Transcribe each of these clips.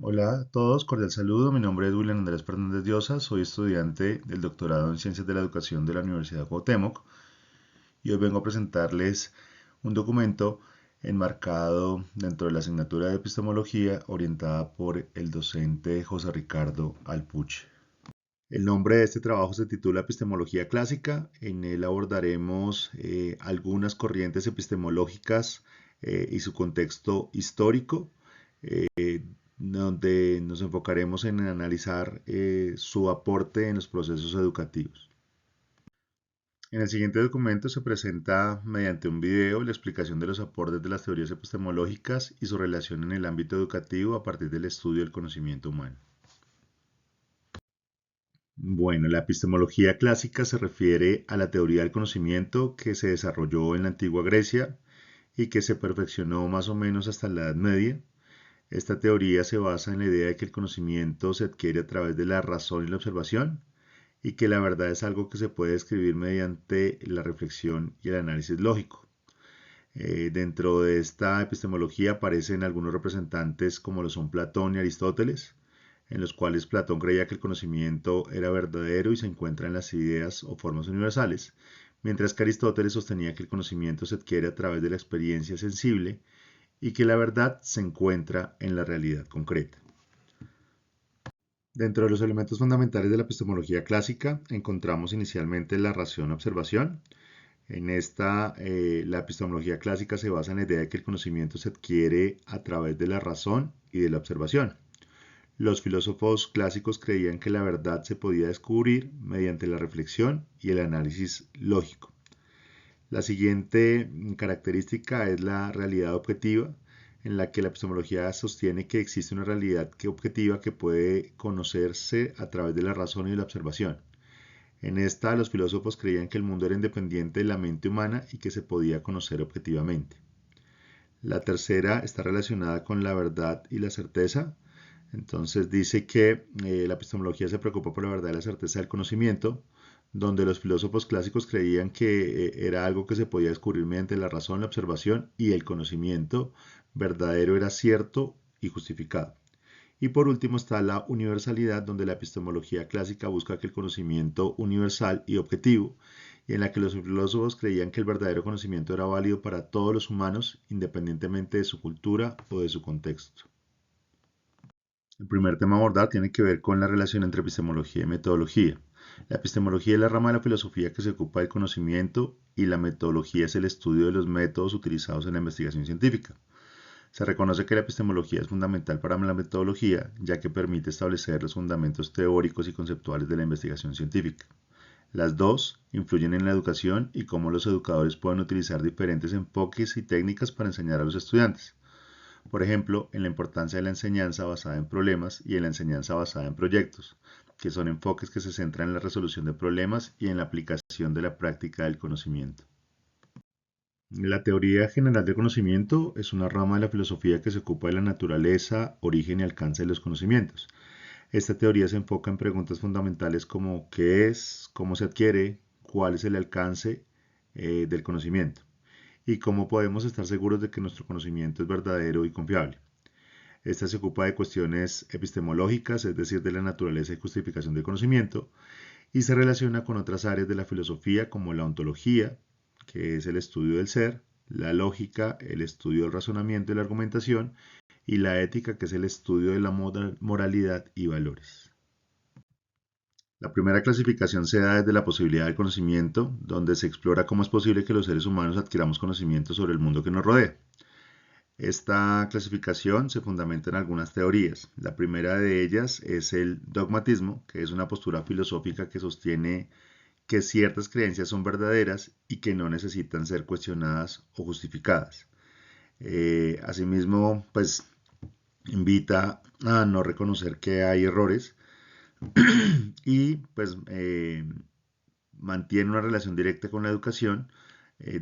Hola a todos, cordial saludo. Mi nombre es William Andrés Fernández Llosa, soy estudiante del doctorado en Ciencias de la Educación de la Universidad Cuauhtémoc y hoy vengo a presentarles un documento enmarcado dentro de la asignatura de epistemología orientada por el docente José Ricardo Alpuche. El nombre de este trabajo se titula Epistemología Clásica. En él abordaremos algunas corrientes epistemológicas y su contexto histórico, donde nos enfocaremos en analizar su aporte en los procesos educativos. En el siguiente documento se presenta mediante un video la explicación de los aportes de las teorías epistemológicas y su relación en el ámbito educativo a partir del estudio del conocimiento humano. Bueno, la epistemología clásica se refiere a la teoría del conocimiento que se desarrolló en la antigua Grecia y que se perfeccionó más o menos hasta la Edad Media. Esta teoría se basa en la idea de que el conocimiento se adquiere a través de la razón y la observación y que la verdad es algo que se puede describir mediante la reflexión y el análisis lógico. Dentro de esta epistemología aparecen algunos representantes como lo son Platón y Aristóteles, en los cuales Platón creía que el conocimiento era verdadero y se encuentra en las ideas o formas universales, mientras que Aristóteles sostenía que el conocimiento se adquiere a través de la experiencia sensible y que la verdad se encuentra en la realidad concreta. Dentro de los elementos fundamentales de la epistemología clásica encontramos inicialmente la razón-observación. En esta, la epistemología clásica se basa en la idea de que el conocimiento se adquiere a través de la razón y de la observación. Los filósofos clásicos creían que la verdad se podía descubrir mediante la reflexión y el análisis lógico. La siguiente característica es la realidad objetiva, en la que la epistemología sostiene que existe una realidad objetiva que puede conocerse a través de la razón y la observación. En esta, los filósofos creían que el mundo era independiente de la mente humana y que se podía conocer objetivamente. La tercera está relacionada con la verdad y la certeza. Entonces dice que la epistemología se preocupa por la verdad y la certeza del conocimiento, donde los filósofos clásicos creían que era algo que se podía descubrir mediante la razón, la observación y el conocimiento verdadero era cierto y justificado. Y por último está la universalidad, donde la epistemología clásica busca que el conocimiento universal y objetivo, y en la que los filósofos creían que el verdadero conocimiento era válido para todos los humanos, independientemente de su cultura o de su contexto. El primer tema a abordar tiene que ver con la relación entre epistemología y metodología. La epistemología es la rama de la filosofía que se ocupa del conocimiento y la metodología es el estudio de los métodos utilizados en la investigación científica. Se reconoce que la epistemología es fundamental para la metodología, ya que permite establecer los fundamentos teóricos y conceptuales de la investigación científica. Las dos influyen en la educación y cómo los educadores pueden utilizar diferentes enfoques y técnicas para enseñar a los estudiantes. Por ejemplo, en la importancia de la enseñanza basada en problemas y en la enseñanza basada en proyectos, que son enfoques que se centran en la resolución de problemas y en la aplicación de la práctica del conocimiento. La teoría general del conocimiento es una rama de la filosofía que se ocupa de la naturaleza, origen y alcance de los conocimientos. Esta teoría se enfoca en preguntas fundamentales como qué es, cómo se adquiere, cuál es el alcance del conocimiento y cómo podemos estar seguros de que nuestro conocimiento es verdadero y confiable. Esta se ocupa de cuestiones epistemológicas, es decir, de la naturaleza y justificación del conocimiento, y se relaciona con otras áreas de la filosofía como la ontología, que es el estudio del ser, la lógica, el estudio del razonamiento y la argumentación, y la ética, que es el estudio de la moralidad y valores. La primera clasificación se da desde la posibilidad del conocimiento, donde se explora cómo es posible que los seres humanos adquiramos conocimiento sobre el mundo que nos rodea. Esta clasificación se fundamenta en algunas teorías. La primera de ellas es el dogmatismo, que es una postura filosófica que sostiene que ciertas creencias son verdaderas y que no necesitan ser cuestionadas o justificadas. Asimismo, pues invita a no reconocer que hay errores y pues mantiene una relación directa con la educación,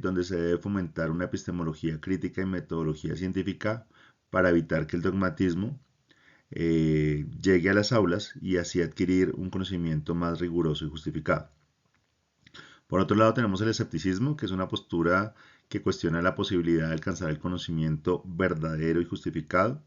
donde se debe fomentar una epistemología crítica y metodología científica para evitar que el dogmatismo llegue a las aulas y así adquirir un conocimiento más riguroso y justificado. Por otro lado, tenemos el escepticismo, que es una postura que cuestiona la posibilidad de alcanzar el conocimiento verdadero y justificado.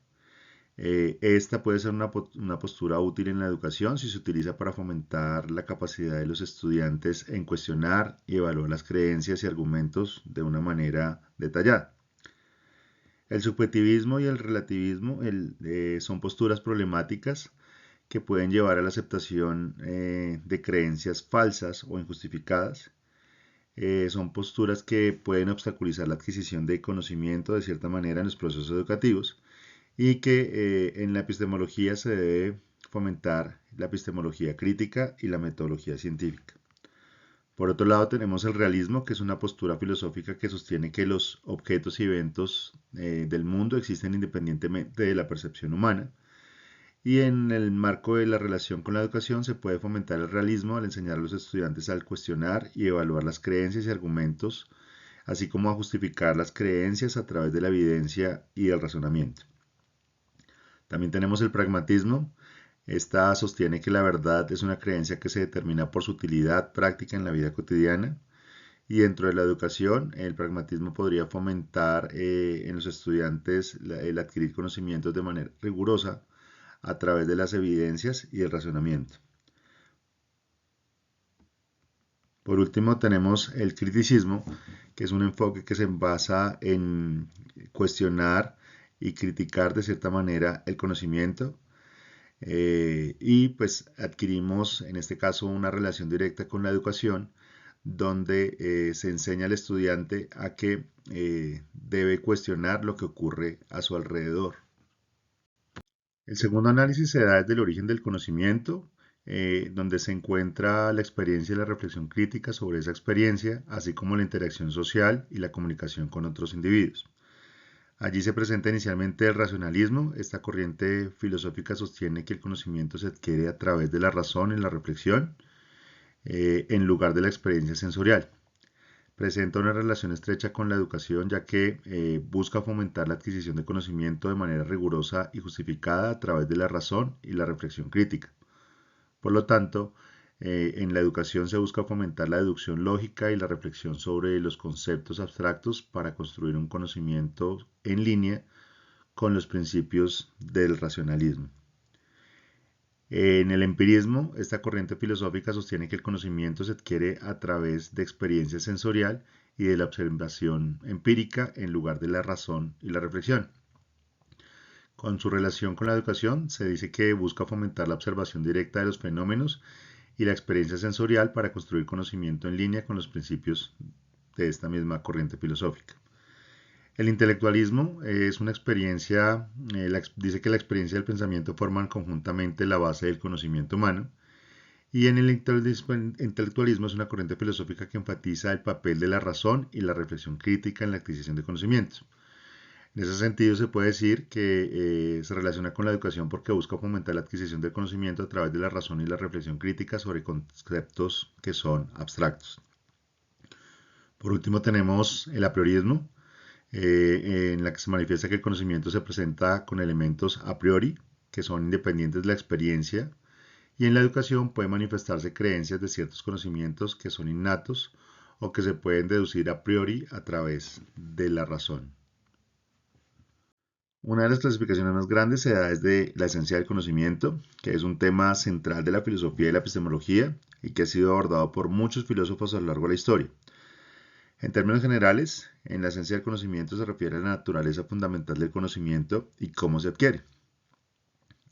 Esta puede ser una postura útil en la educación si se utiliza para fomentar la capacidad de los estudiantes en cuestionar y evaluar las creencias y argumentos de una manera detallada. El subjetivismo y el relativismo son posturas problemáticas que pueden llevar a la aceptación de creencias falsas o injustificadas. Son posturas que pueden obstaculizar la adquisición de conocimiento de cierta manera en los procesos educativos y que en la epistemología se debe fomentar la epistemología crítica y la metodología científica. Por otro lado, tenemos el realismo, que es una postura filosófica que sostiene que los objetos y eventos del mundo existen independientemente de la percepción humana. Y en el marco de la relación con la educación se puede fomentar el realismo al enseñar a los estudiantes a cuestionar y evaluar las creencias y argumentos, así como a justificar las creencias a través de la evidencia y el razonamiento. También tenemos el pragmatismo. Esta sostiene que la verdad es una creencia que se determina por su utilidad práctica en la vida cotidiana. Y dentro de la educación, el pragmatismo podría fomentar en los estudiantes el adquirir conocimientos de manera rigurosa a través de las evidencias y el razonamiento. Por último, tenemos el criticismo, que es un enfoque que se basa en cuestionar y criticar de cierta manera el conocimiento. Y pues adquirimos en este caso una relación directa con la educación donde se enseña al estudiante a que debe cuestionar lo que ocurre a su alrededor. El segundo análisis se da desde el origen del conocimiento, donde se encuentra la experiencia y la reflexión crítica sobre esa experiencia, así como la interacción social y la comunicación con otros individuos. Allí se presenta inicialmente el racionalismo. Esta corriente filosófica sostiene que el conocimiento se adquiere a través de la razón y la reflexión, en lugar de la experiencia sensorial. Presenta una relación estrecha con la educación, ya que busca fomentar la adquisición de conocimiento de manera rigurosa y justificada a través de la razón y la reflexión crítica. Por lo tanto, en la educación se busca fomentar la deducción lógica y la reflexión sobre los conceptos abstractos para construir un conocimiento en línea con los principios del racionalismo. En el empirismo, esta corriente filosófica sostiene que el conocimiento se adquiere a través de experiencia sensorial y de la observación empírica en lugar de la razón y la reflexión. Con su relación con la educación, se dice que busca fomentar la observación directa de los fenómenos y la experiencia sensorial para construir conocimiento en línea con los principios de esta misma corriente filosófica. El intelectualismo es una experiencia, dice que la experiencia y el pensamiento forman conjuntamente la base del conocimiento humano. Y en el intelectualismo es una corriente filosófica que enfatiza el papel de la razón y la reflexión crítica en la adquisición de conocimientos. En ese sentido, se puede decir que se relaciona con la educación porque busca fomentar la adquisición del conocimiento a través de la razón y la reflexión crítica sobre conceptos que son abstractos. Por último, tenemos el apriorismo, en la que se manifiesta que el conocimiento se presenta con elementos a priori, que son independientes de la experiencia, y en la educación pueden manifestarse creencias de ciertos conocimientos que son innatos o que se pueden deducir a priori a través de la razón. Una de las clasificaciones más grandes se da desde la esencia del conocimiento, que es un tema central de la filosofía y la epistemología y que ha sido abordado por muchos filósofos a lo largo de la historia. En términos generales, en la esencia del conocimiento se refiere a la naturaleza fundamental del conocimiento y cómo se adquiere.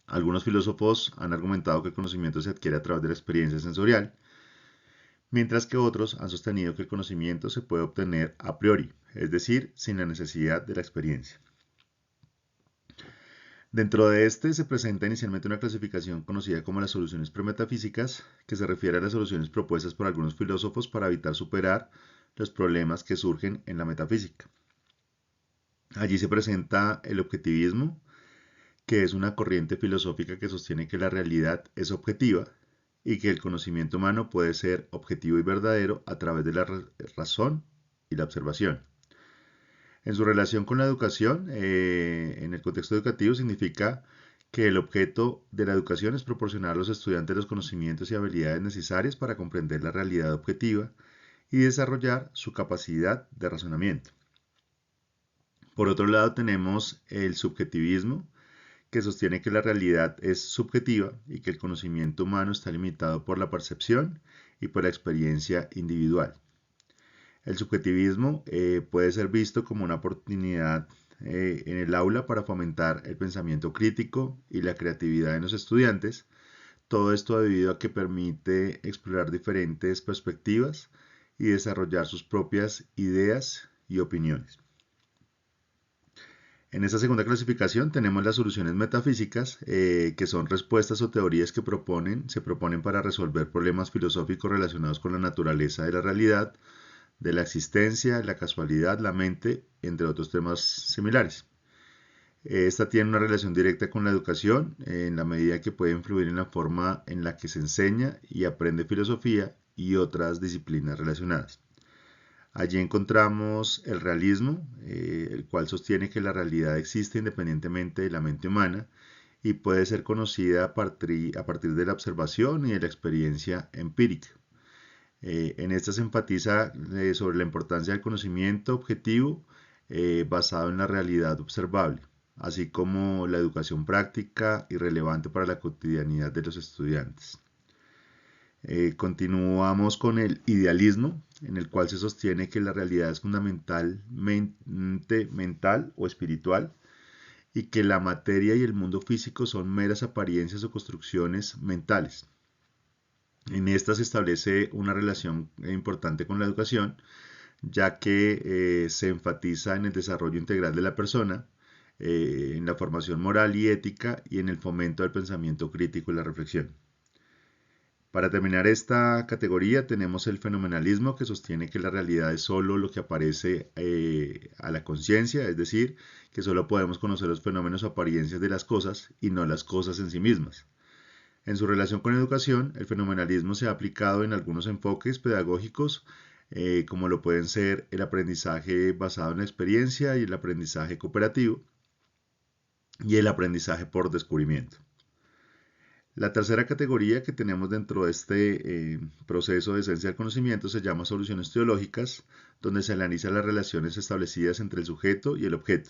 Algunos filósofos han argumentado que el conocimiento se adquiere a través de la experiencia sensorial, mientras que otros han sostenido que el conocimiento se puede obtener a priori, es decir, sin la necesidad de la experiencia. Dentro de este se presenta inicialmente una clasificación conocida como las soluciones premetafísicas, que se refiere a las soluciones propuestas por algunos filósofos para evitar superar los problemas que surgen en la metafísica. Allí se presenta el objetivismo, que es una corriente filosófica que sostiene que la realidad es objetiva y que el conocimiento humano puede ser objetivo y verdadero a través de la razón y la observación. En su relación con la educación, en el contexto educativo, significa que el objeto de la educación es proporcionar a los estudiantes los conocimientos y habilidades necesarias para comprender la realidad objetiva y desarrollar su capacidad de razonamiento. Por otro lado, tenemos el subjetivismo, que sostiene que la realidad es subjetiva y que el conocimiento humano está limitado por la percepción y por la experiencia individual. El subjetivismo puede ser visto como una oportunidad en el aula para fomentar el pensamiento crítico y la creatividad en los estudiantes. Todo esto debido a que permite explorar diferentes perspectivas y desarrollar sus propias ideas y opiniones. En esta segunda clasificación tenemos las soluciones metafísicas, que son respuestas o teorías que se proponen para resolver problemas filosóficos relacionados con la naturaleza de la realidad, de la existencia, la casualidad, la mente, entre otros temas similares. Esta tiene una relación directa con la educación en la medida que puede influir en la forma en la que se enseña y aprende filosofía y otras disciplinas relacionadas. Allí encontramos el realismo, el cual sostiene que la realidad existe independientemente de la mente humana y puede ser conocida a partir de la observación y de la experiencia empírica. En esta se enfatiza sobre la importancia del conocimiento objetivo basado en la realidad observable, así como la educación práctica y relevante para la cotidianidad de los estudiantes. Continuamos con el idealismo, en el cual se sostiene que la realidad es fundamentalmente mental o espiritual y que la materia y el mundo físico son meras apariencias o construcciones mentales. En esta se establece una relación importante con la educación, ya que se enfatiza en el desarrollo integral de la persona, en la formación moral y ética y en el fomento del pensamiento crítico y la reflexión. Para terminar esta categoría tenemos el fenomenalismo, que sostiene que la realidad es solo lo que aparece a la conciencia, es decir, que solo podemos conocer los fenómenos o apariencias de las cosas y no las cosas en sí mismas. En su relación con la educación, el fenomenalismo se ha aplicado en algunos enfoques pedagógicos, como lo pueden ser el aprendizaje basado en la experiencia y el aprendizaje cooperativo y el aprendizaje por descubrimiento. La tercera categoría que tenemos dentro de este proceso de esencia del conocimiento se llama soluciones teológicas, donde se analizan las relaciones establecidas entre el sujeto y el objeto.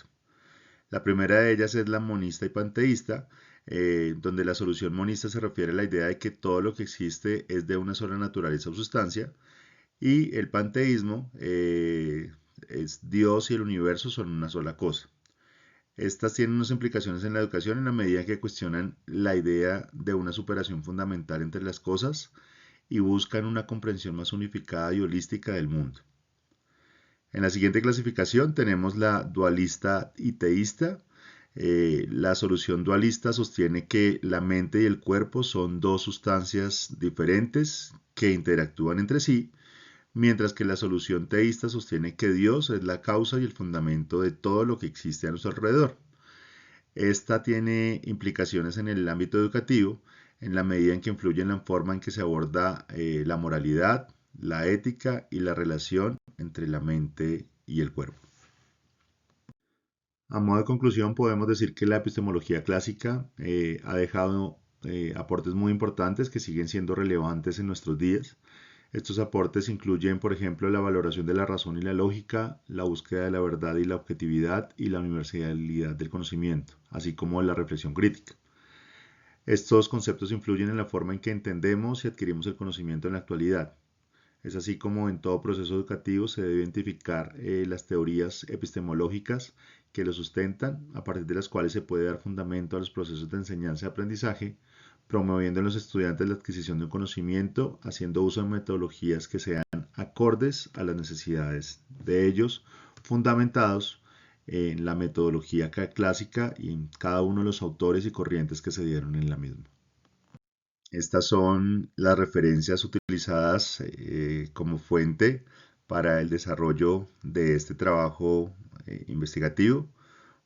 La primera de ellas es la monista y panteísta, donde la solución monista se refiere a la idea de que todo lo que existe es de una sola naturaleza o sustancia, y el panteísmo es Dios y el universo son una sola cosa. Estas tienen unas implicaciones en la educación en la medida que cuestionan la idea de una superación fundamental entre las cosas y buscan una comprensión más unificada y holística del mundo. En la siguiente clasificación tenemos la dualista y teísta. La solución dualista sostiene que la mente y el cuerpo son dos sustancias diferentes que interactúan entre sí, mientras que la solución teísta sostiene que Dios es la causa y el fundamento de todo lo que existe a nuestro alrededor. Esta tiene implicaciones en el ámbito educativo, en la medida en que influye en la forma en que se aborda la moralidad, la ética y la relación entre la mente y el cuerpo. A modo de conclusión, podemos decir que la epistemología clásica ha dejado aportes muy importantes que siguen siendo relevantes en nuestros días. Estos aportes incluyen, por ejemplo, la valoración de la razón y la lógica, la búsqueda de la verdad y la objetividad y la universalidad del conocimiento, así como la reflexión crítica. Estos conceptos influyen en la forma en que entendemos y adquirimos el conocimiento en la actualidad. Es así como en todo proceso educativo se debe identificar las teorías epistemológicas que lo sustentan, a partir de las cuales se puede dar fundamento a los procesos de enseñanza y aprendizaje, promoviendo en los estudiantes la adquisición de un conocimiento, haciendo uso de metodologías que sean acordes a las necesidades de ellos, fundamentados en la metodología clásica y en cada uno de los autores y corrientes que se dieron en la misma. Estas son las referencias utilizadas como fuente para el desarrollo de este trabajo investigativo.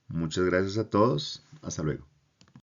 Muchas gracias a todos. Hasta luego.